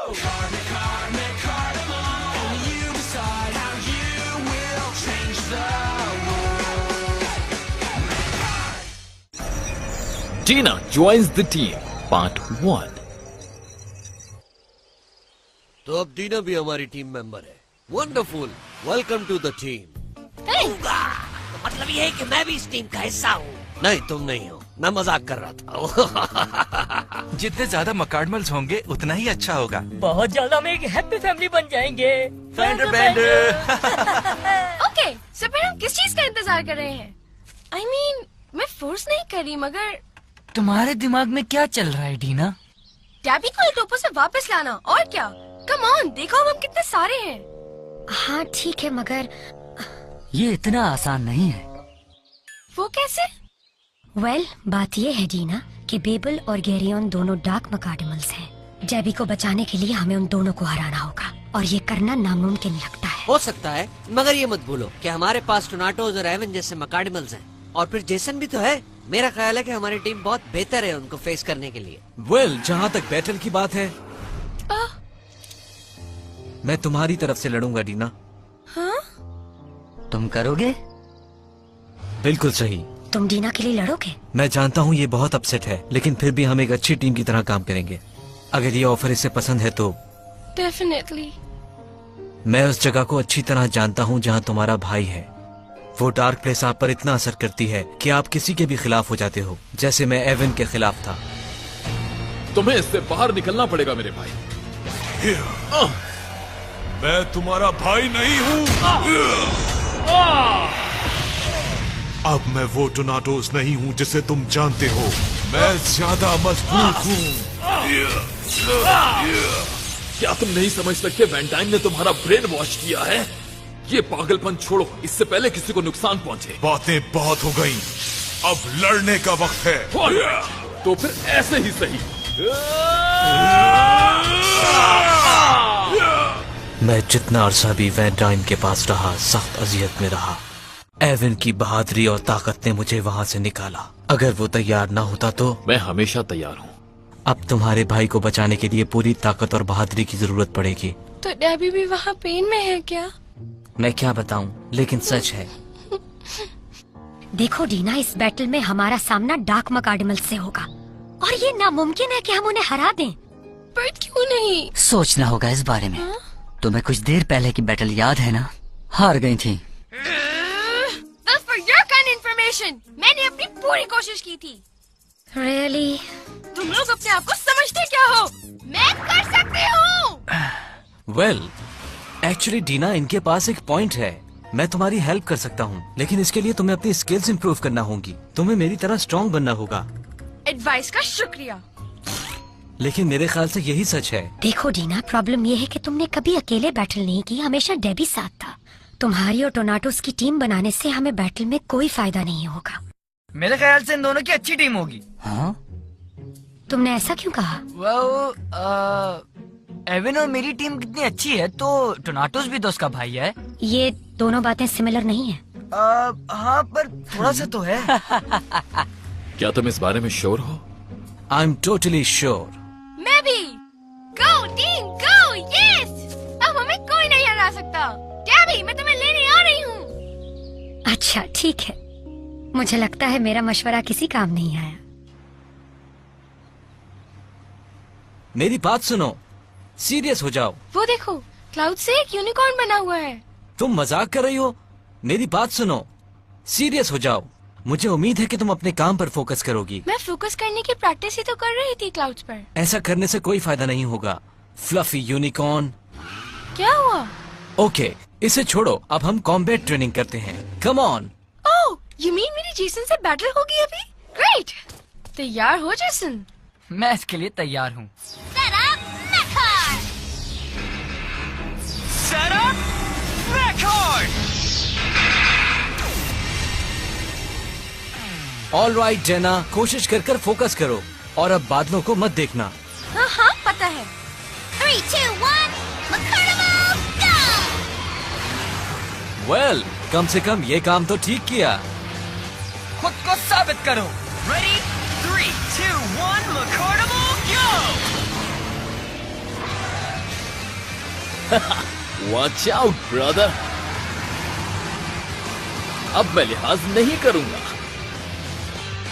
Tina joins the team, Part 1. तो अब Tina भी हमारी टीम मेंबर है। Wonderful, welcome to the team. तो मतलब ये है कि मैं भी इस टीम का हिस्सा हूँ। नहीं, तुम नहीं हो, मैं मजाक कर रहा था। जितने ज्यादा मकाडमल्स होंगे उतना ही अच्छा होगा। बहुत जल्द हम एक हैप्पी फैमिली बन जाएंगे। Fender vendor. ओके, सो फिर हम किस चीज का इंतजार कर रहे हैं? I mean, मैं फोर्स नहीं कर रही, मगर तुम्हारे दिमाग में क्या चल रहा है डीना? डैबी को टोपो से वापस लाना, और क्या? कम ऑन, देखो हम कितने सारे हैं। हाँ ठीक है, मगर ये इतना आसान नहीं है। वो कैसे? वेल, बात ये है डीना कि बेबल और गैरियन दोनों डार्क मकाडमल्स हैं। डैबी को बचाने के लिए हमें उन दोनों को हराना होगा, और ये करना नामुमकिन लगता है। हो सकता है, मगर ये मत भूलो कि हमारे पास टोनाटोज और एवन जैसे मकाडमल्स हैं, और फिर जेसन भी तो है। मेरा ख्याल है कि हमारी टीम बहुत बेहतर है उनको फेस करने के लिए। वेल, जहाँ तक बैटल की बात है, मैं तुम्हारी तरफ से लड़ूंगा डीना। हाँ? तुम करोगे? बिल्कुल सही। तुम डीना के लिए लड़ोगे? मैं जानता हूँ ये बहुत अपसेट है, लेकिन फिर भी हम एक अच्छी टीम की तरह काम करेंगे। अगर ये ऑफर इसे पसंद है तो डेफिनेटली। मैं उस जगह को अच्छी तरह जानता हूँ जहाँ तुम्हारा भाई है। वो डार्क प्लेस आप पर इतना असर करती है कि आप किसी के भी खिलाफ हो जाते हो, जैसे मैं एवन के खिलाफ था। तुम्हें इससे बाहर निकलना पड़ेगा मेरे भाई। मैं तुम्हारा भाई नहीं हूँ। अब मैं वो टोनाटोस नहीं हूँ जिसे तुम जानते हो। मैं ज्यादा मजबूत हूँ। क्या तुम नहीं समझ सकते वैलेंटाइन ने तुम्हारा ब्रेन वॉश किया है? ये पागलपन छोड़ो, इससे पहले किसी को नुकसान पहुंचे। बातें बहुत हो गईं, अब लड़ने का वक्त है। तो फिर ऐसे ही सही। मैं जितना अरसा भी वैलेंटाइन के पास रहा, सख्त अजियत में रहा। एवन की बहादुरी और ताकत ने मुझे वहाँ से निकाला। अगर वो तैयार ना होता तो मैं हमेशा तैयार हूँ। अब तुम्हारे भाई को बचाने के लिए पूरी ताकत और बहादुरी की जरूरत पड़ेगी। तो डैबी भी वहाँ पेन में है क्या? मैं क्या बताऊं, लेकिन सच है। देखो डीना, इस बैटल में हमारा सामना डार्क मकाडमल से होगा, और ये नामुमकिन है कि हम उन्हें हरा दें। पर क्यों नहीं? सोचना होगा इस बारे में। तुम्हें कुछ देर पहले की बैटल याद है ना? हार गई थी। Well, for your kind information, मैंने अपनी पूरी कोशिश की थी। Really? तुम लोग अपने आप को समझते क्या हो? मैं कर सकती हूँ। वेल, एक्चुअली डीना, इनके पास एक पॉइंट है। मैं तुम्हारी हेल्प कर सकता हूँ, लेकिन इसके लिए तुम्हें अपनी स्किल्स इंप्रूव करना होगी। तुम्हें मेरी तरह स्ट्रॉन्ग बनना होगा। एडवाइस का शुक्रिया, लेकिन मेरे ख्याल से यही सच है। देखो डीना, प्रॉब्लम ये है कि तुमने कभी अकेले बैटल नहीं की, हमेशा डेबी साथ था। तुम्हारी और टोनाटोस की टीम बनाने से हमें बैटल में कोई फायदा नहीं होगा। मेरे ख्याल से इन दोनों की अच्छी टीम होगी। हाँ? तुमने ऐसा क्यों कहा? एवन और मेरी टीम कितनी अच्छी है, तो टोनाटोस भी तो उसका भाई है। ये दोनों बातें सिमिलर नहीं है। हाँ, पर थोड़ा सा तो है। क्या तुम इस बारे में श्योर हो? I am totally sure. मैं भी। गो टीम गो, यस! अब हमें कोई नहीं हरा सकता। डैबी, मैं तुम्हें लेने आ रही हूँ। अच्छा ठीक है, मुझे लगता है मेरा मशवरा किसी काम नहीं आया। मेरी बात सुनो, सीरियस हो जाओ। वो देखो, क्लाउड से एक यूनिकॉर्न बना हुआ है। तुम मजाक कर रही हो? मेरी बात सुनो, सीरियस हो जाओ। मुझे उम्मीद है कि तुम अपने काम पर फोकस करोगी। मैं फोकस करने की प्रैक्टिस ही तो कर रही थी क्लाउड्स पर। ऐसा करने से कोई फायदा नहीं होगा, फ्लफी यूनिकॉर्न। क्या हुआ? ओके, इसे छोड़ो, अब हम कॉम्बैट ट्रेनिंग करते हैं। Come on. Oh, you mean मेरी जेसन से बैटल होगी अभी? ग्रेट! तैयार हो जेसन? मैं इसके लिए तैयार हूँ। ऑल राइट जेना, कोशिश कर फोकस करो, और अब बादलों को मत देखना। हाँ हाँ, पता है। 3, 2, 1, Macadamo, go! वेल, कम से कम ये काम तो ठीक किया। खुद को साबित करो। Ready? 3, 2, 1, Macadamo, go! Watch out brother. अब मैं लिहाज नहीं करूंगा।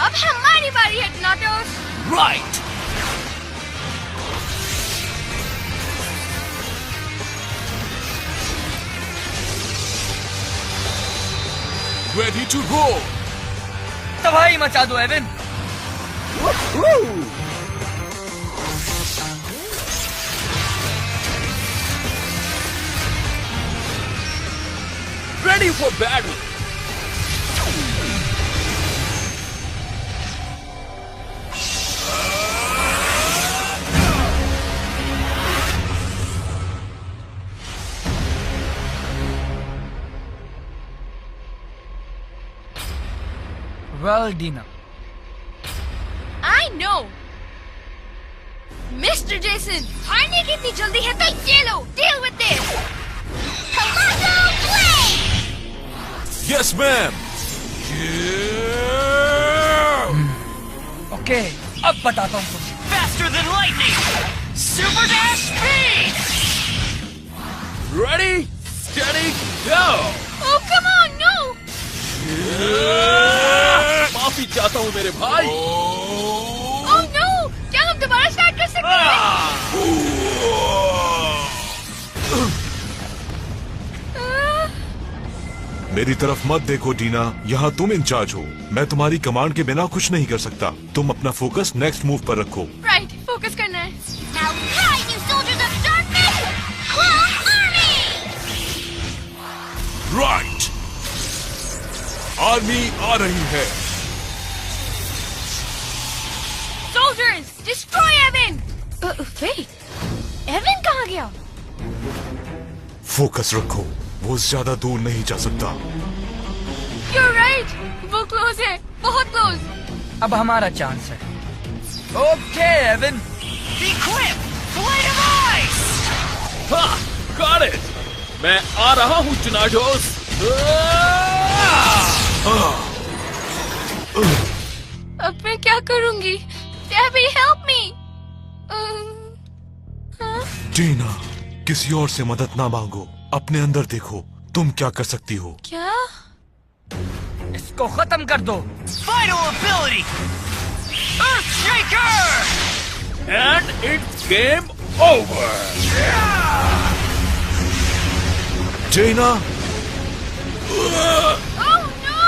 अब हमारी बारी है टोनाटोस। राइट। Ready to go. तबाही मचा दो Evin. Ready for battle. Well, Dina. I know. Mr. Jason, हारने की इतनी जल्दी है तो ये लो, deal with this. Commando Blade. Yes, ma'am. Okay, अब बताता हूँ तुम्हें। Faster than lightning. Super dash speed. Ready, steady, go. Oh, come on, no. माफी चाहता हूँ मेरे भाई। Oh no, क्या हम दोबारा स्टार्ट कर सकते हैं? मेरी तरफ मत देखो डीना, यहाँ तुम इंचार्ज हो। मैं तुम्हारी कमांड के बिना कुछ नहीं कर सकता। तुम अपना फोकस नेक्स्ट मूव पर रखो। Right, फोकस करना है। Now rise, you soldiers of darkness, Claw Army. Right. Army आ रही है। Soldiers, destroy Evan. Wait, Evan कहाँ गया? फोकस रखो, वो ज्यादा दूर नहीं जा सकता। You're right, वो close है, बहुत close. अब हमारा चांस है। Okay, Evan. Be quick. Blade of Ice. हाँ, got it. मैं आ रहा हूँ टोनाटोस। अब मैं क्या करूँगी? Debbie, help me. हाँ? डीना, किसी और से मदद ना मांगो, अपने अंदर देखो, तुम क्या कर सकती हो। क्या? इसको खत्म कर दो। Final ability. Earthshaker. And it's game over. Dina, Oh no!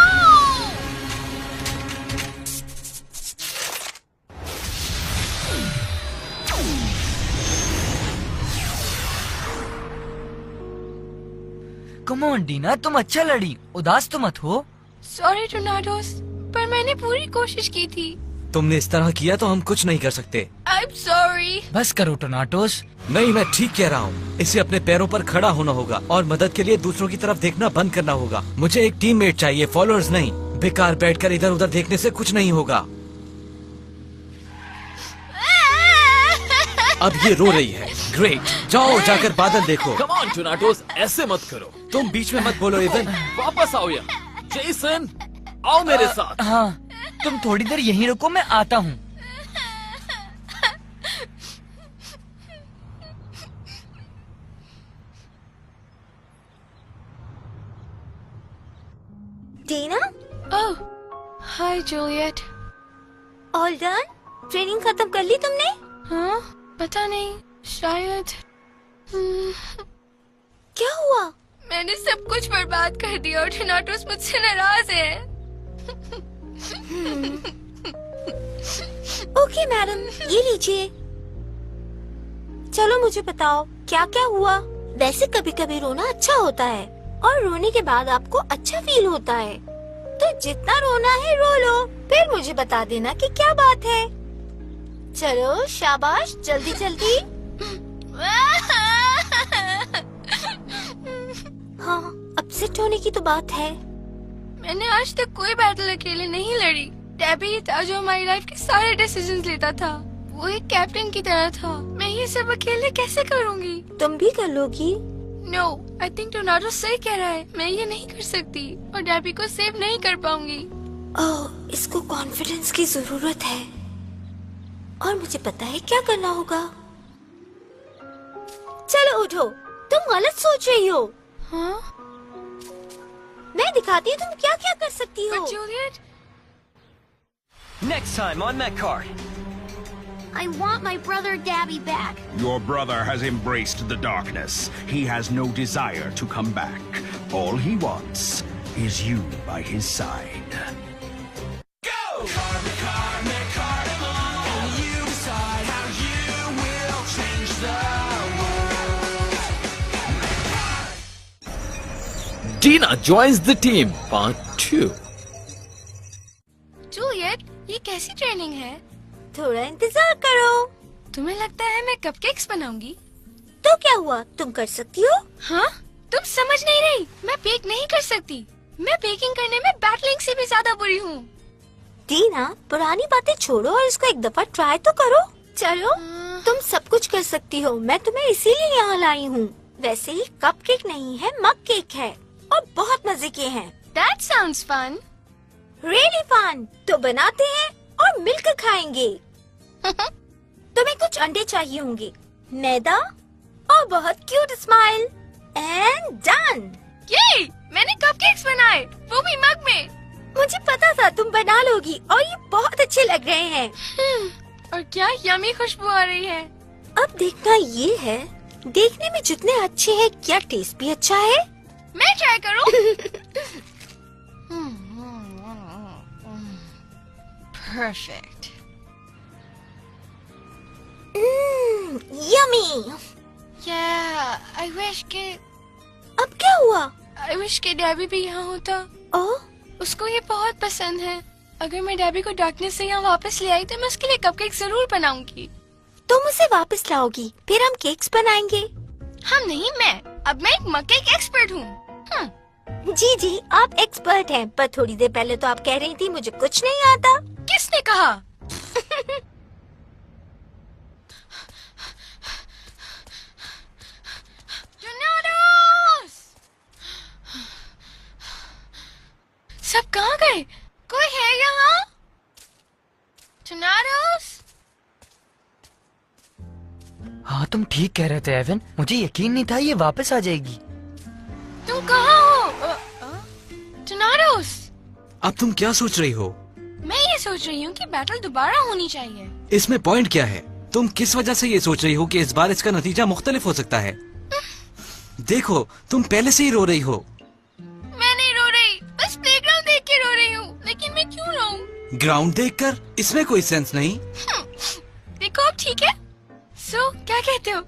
Come on, Dina, तुम अच्छा लड़ी, उदास तो मत हो। Sorry, टोनाटोस, पर मैंने पूरी कोशिश की थी। तुमने इस तरह किया तो हम कुछ नहीं कर सकते। I'm sorry. बस करो टोनाटोस। नहीं, मैं ठीक कह रहा हूँ। इसे अपने पैरों पर खड़ा होना होगा और मदद के लिए दूसरों की तरफ देखना बंद करना होगा। मुझे एक टीममेट चाहिए, फॉलोअर्स नहीं। बेकार बैठकर इधर उधर देखने से कुछ नहीं होगा। अब ये रो रही है। ग्रेट, जाओ जाकर बादल देखो। Come on, टोनाटोस, ऐसे मत करो। तुम बीच में मत बोलो इवन। वापस आओ यहाँ। जेसन, आओ मेरे साथ। हाँ, तुम थोड़ी देर यहीं रुको, मैं आता हूँ। Dina, Oh, hi, Juliet. All done? Training खत्म कर ली तुमने? हाँ? पता नहीं, शायद। क्या हुआ? मैंने सब कुछ बर्बाद कर दिया और टोनाटोस मुझसे नाराज है। ओके मैडम, ये लीजिए। चलो मुझे बताओ क्या क्या हुआ। वैसे कभी कभी रोना अच्छा होता है और रोने के बाद आपको अच्छा फील होता है, तो जितना रोना है रो लो, फिर मुझे बता देना कि क्या बात है। चलो शाबाश, जल्दी जल्दी। हाँ, अपसेट होने की तो बात है। मैंने आज तक कोई बैटल अकेले नहीं लड़ी। डेबी ही था जो हमारी लाइफ के सारे डिसीजंस लेता था। वो एक कैप्टन की तरह था। मैं ये सब अकेले कैसे करूँगी? तुम भी कर लोगी। नो, आई थिंक टोनाटो सही कह रहा है। मैं ये नहीं कर सकती और डेबी को सेव नहीं कर पाऊंगी। ओह, इसको कॉन्फिडेंस की जरूरत है और मुझे पता है क्या करना होगा। चलो उठो, तुम गलत सोच रही हो। हाँ? मैं दिखाती हूँ तुम क्या क्या कर सकती हो। But Juliet, Next time on that card. I want my brother Dabby back. Your brother has embraced the darkness. He has no desire to come back. All he wants is you by his side. Dina joins the team, part 2. Juliet, ये कैसी training है? थोड़ा इंतजार करो। तुम्हें लगता है मैं कपकेक्स बनाऊंगी? तो क्या हुआ, तुम कर सकती हो। हाँ? तुम समझ नहीं रही, मैं बेक नहीं कर सकती। मैं बेकिंग करने में बैटलिंग से भी ज्यादा बुरी हूँ। दीना, पुरानी बातें छोड़ो और इसको एक दफा ट्राई तो करो। चलो, तुम सब कुछ कर सकती हो। मैं तुम्हें इसीलिए यहाँ लाई हूँ। वैसे ही कपकेक नहीं है, मग केक है और बहुत मजे के हैं। That sounds fun. Really fun. तो बनाते हैं और मिलकर खाएंगे। तुम्हें कुछ अंडे चाहिए होंगे, मैदा और बहुत क्यूट स्माइल। And done. ये मैंने कपकेक्स बनाए, वो भी मग में। मुझे पता था तुम बना लोगी और ये बहुत अच्छे लग रहे हैं। और क्या यमी खुशबू आ रही है। अब देखना ये है, देखने में जितने अच्छे हैं क्या टेस्ट भी अच्छा है। मैं ट्राई करूं? Perfect. Yummy. Yeah, I wish कि अब क्या हुआ? I wish कि डैबी भी यहाँ होता। उसको ये बहुत पसंद है। अगर मैं डैबी को डार्कनेस से यहाँ वापस ले आई तो मैं उसके लिए कपकेक जरूर बनाऊंगी। तुम उसे वापस लाओगी, फिर हम केक्स बनाएंगे। हम नहीं, मैं। अब मैं एक मग केक एक्सपर्ट हूँ। जी जी, आप एक्सपर्ट हैं, पर थोड़ी देर पहले तो आप कह रही थी मुझे कुछ नहीं आता। किसने कहा? सब कहाँ गए? कोई है यहाँ? टोर्नाडोस? हाँ, तुम ठीक कह रहे थे एवन। मुझे यकीन नहीं था ये वापस आ जाएगी। तुम कहाँ हो? टोर्नाडोस? अब तुम क्या सोच रही हो? मैं ये सोच रही हूँ कि बैटल दोबारा होनी चाहिए। इसमें पॉइंट क्या है? तुम किस वजह से ये सोच रही हो कि इस बार इसका नतीजा मुख्तलिफ हो सकता है? देखो, तुम पहले से ही रो रही हो। मैं नहीं रो रही, बस प्लेग्राउंड देख के रो रही हूँ। लेकिन मैं क्यों रोऊं? ग्राउंड देखकर? इसमें कोई सेंस नहीं। देखो अब ठीक है। सो क्या कहते हो?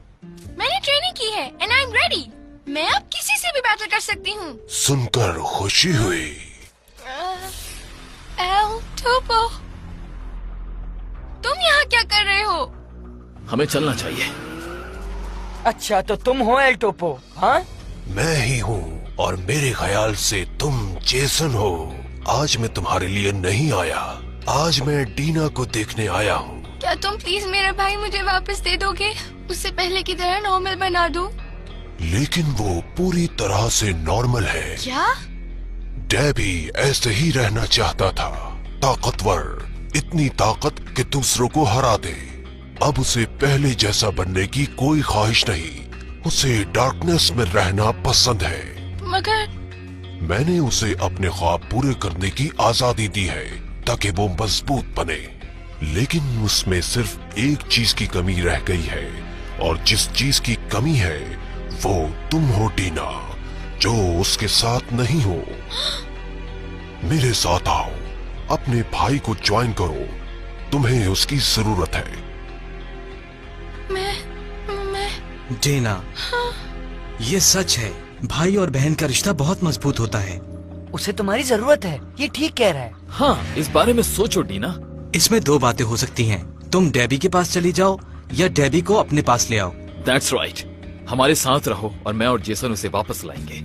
मैंने ट्रेनिंग की है एंड आई एम रेडी। मैं अब किसी से भी बैटल कर सकती हूँ। सुनकर खुशी हुई। एल टोपो, तुम यहाँ क्या कर रहे हो? हमें चलना चाहिए। अच्छा, तो तुम हो एल टोपो? हाँ, मैं ही हूँ और मेरे ख्याल से तुम जेसन हो। आज मैं तुम्हारे लिए नहीं आया, आज मैं डीना को देखने आया हूँ। क्या तुम प्लीज मेरा भाई मुझे वापस दे दोगे? उससे पहले की तरह नॉर्मल बना दो। लेकिन वो पूरी तरह से नॉर्मल है। क्या? डैबी ऐसे ही रहना चाहता था, ताकतवर, इतनी ताकत कि दूसरों को हरा दे। अब उसे पहले जैसा बनने की कोई ख्वाहिश नहीं। उसे डार्कनेस में रहना पसंद है। मगर मैंने उसे अपने ख्वाब पूरे करने की आजादी दी है ताकि वो मजबूत बने। लेकिन उसमें सिर्फ एक चीज की कमी रह गई है, और जिस चीज की कमी है वो तुम हो डीना, जो उसके साथ नहीं हो। मेरे साथ आओ, अपने भाई को ज्वाइन करो, तुम्हें उसकी जरूरत है। मैं डीना, ये सच है, भाई और बहन का रिश्ता बहुत मजबूत होता है। उसे तुम्हारी जरूरत है, ये ठीक कह रहा है। हाँ, इस बारे में सोचो डीना। इसमें दो बातें हो सकती हैं। तुम डेबी के पास चली जाओ या डेबी को अपने पास ले आओ। That's right. हमारे साथ रहो और मैं और जेसन उसे वापस लाएंगे।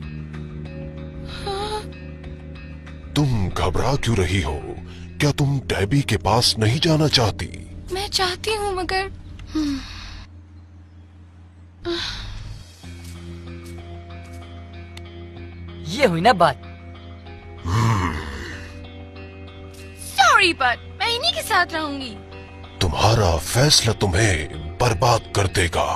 तुम घबरा क्यों रही हो? क्या तुम डेबी के पास नहीं जाना चाहती? मैं चाहती हूँ मगर ये हुई ना बात। सॉरी बट मैं इन्हीं के साथ रहूंगी। तुम्हारा फैसला तुम्हें बर्बाद कर देगा।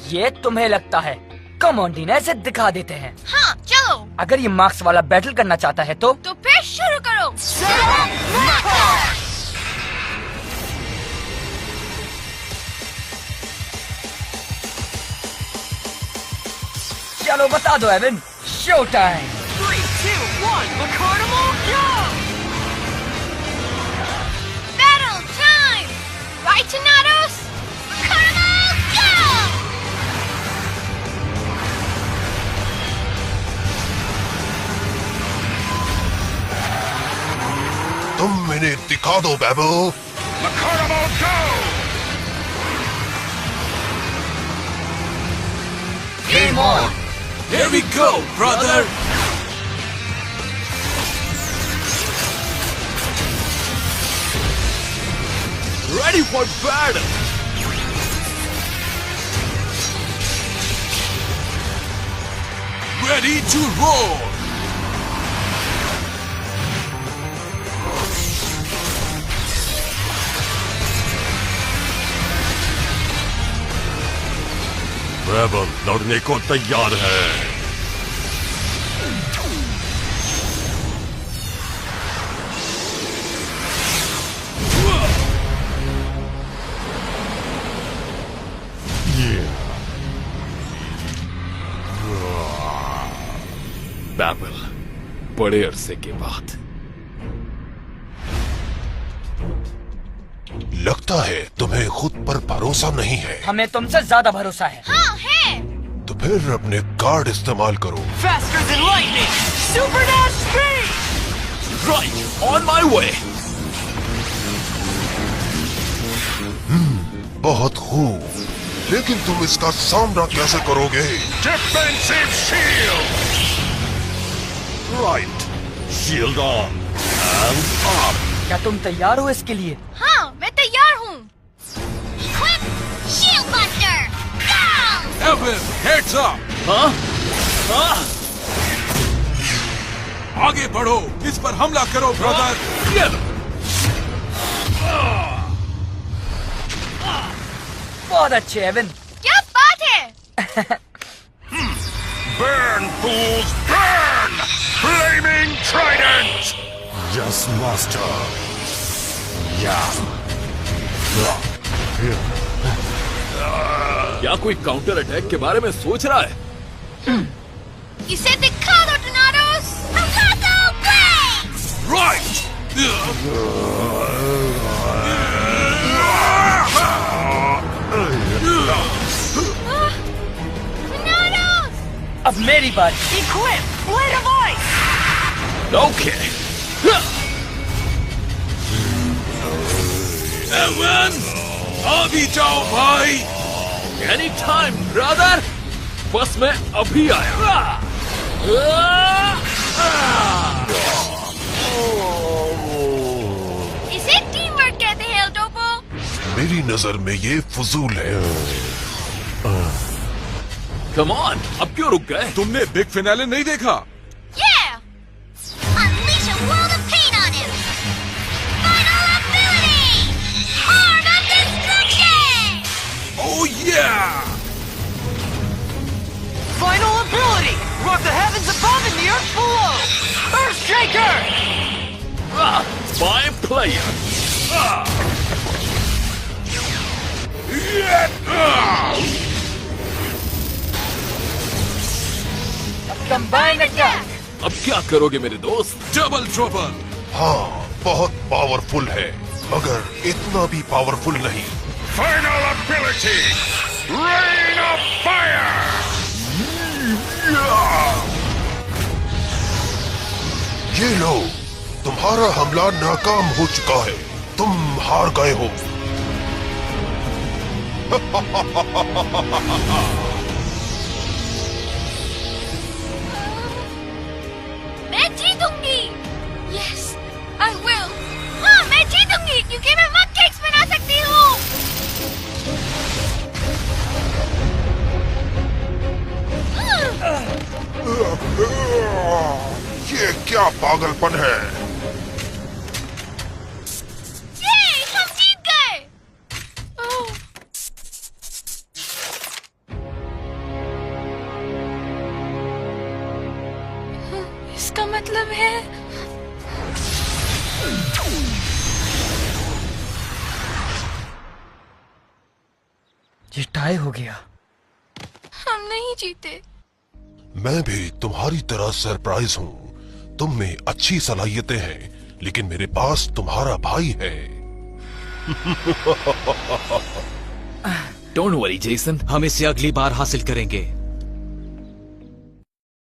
ये तुम्हें लगता है? कम ऑन डीना, इसे दिखा देते हैं। हाँ चलो। अगर ये मार्क्स वाला बैटल करना चाहता है तो फिर शुरू करो। चलो बता दो Avon, show time. 3, 2, 1, McCarnimal, go! Battle time! Right, Tornados? McCarnimal, go! तुम इन्हें दिखा दो Behbal. McCarnimal, go! Game on! Here we go, brother! Ready for battle! Ready to roll! Behbal लड़ने को तैयार है। बैबल, बड़े अरसे के बाद। लगता है तुम्हें खुद पर भरोसा नहीं है। हमें तुमसे ज्यादा भरोसा है। हाँ है। तो फिर अपने कार्ड इस्तेमाल करो। Faster than lightning! Super dash speed! Right, on my way! बहुत खूब, लेकिन तुम इसका सामना कैसे करोगे? Defensive shield! Right, shield on and up. क्या तुम तैयार हो इसके लिए? हाँ, मैं तैयार हूँ। Equip Shield Buster! Go! Evan, heads up! हाँ? हाँ? आगे बढ़ो, इस पर हमला करो, ब्रदर! बहुत अच्छे एवन। क्या बात है? Burn, fools, burn! Flaming Trident! Yes, master. Yeah. क्या कोई काउंटर अटैक के बारे में सोच रहा है? इसे दिखा दो टोर्नाडोस! Attack Blades! Right! टोर्नाडोस! अब मेरी बारी। Equip Blade of Ice! Okay. एवन, अभी जाओ भाई! Anytime, brother! बस मैं अभी आया। इसे टीम वर्क कहते हैं, एल्टोपो। मेरी नजर में ये फजूल है। Come on, अब क्यों रुक गए? तुमने बिग फिनाले नहीं देखा? Yeah! Unleash a world of pain on him! Final ability! Horn of Destruction! Oh yeah! Final ability! Rock the heavens above and the earth below! Earthshaker! My player! Combine attack. अब क्या करोगे मेरे दोस्त? Double trouble! हाँ, बहुत powerful है, मगर इतना भी पावरफुल नहीं। Final ability! Rain of Fire! ये लो, तुम्हारा हमला नाकाम हो चुका है। तुम हार गए हो। मैं जीतूंगी। Yes, I will. हाँ, मैं जीतूंगी क्योंकि मैं मग केक्स बना सकती हूँ। ये क्या पागलपन है? ये हम जीत गए। ओह, इसका मतलब है ये टाई हो गया। हम नहीं जीते। मैं भी तुम्हारी तरह सरप्राइज हूँ। तुम में अच्छी सलाहियतें हैं, लेकिन मेरे पास तुम्हारा भाई है। डोंट वरी जेसन, हम इसे अगली बार हासिल करेंगे।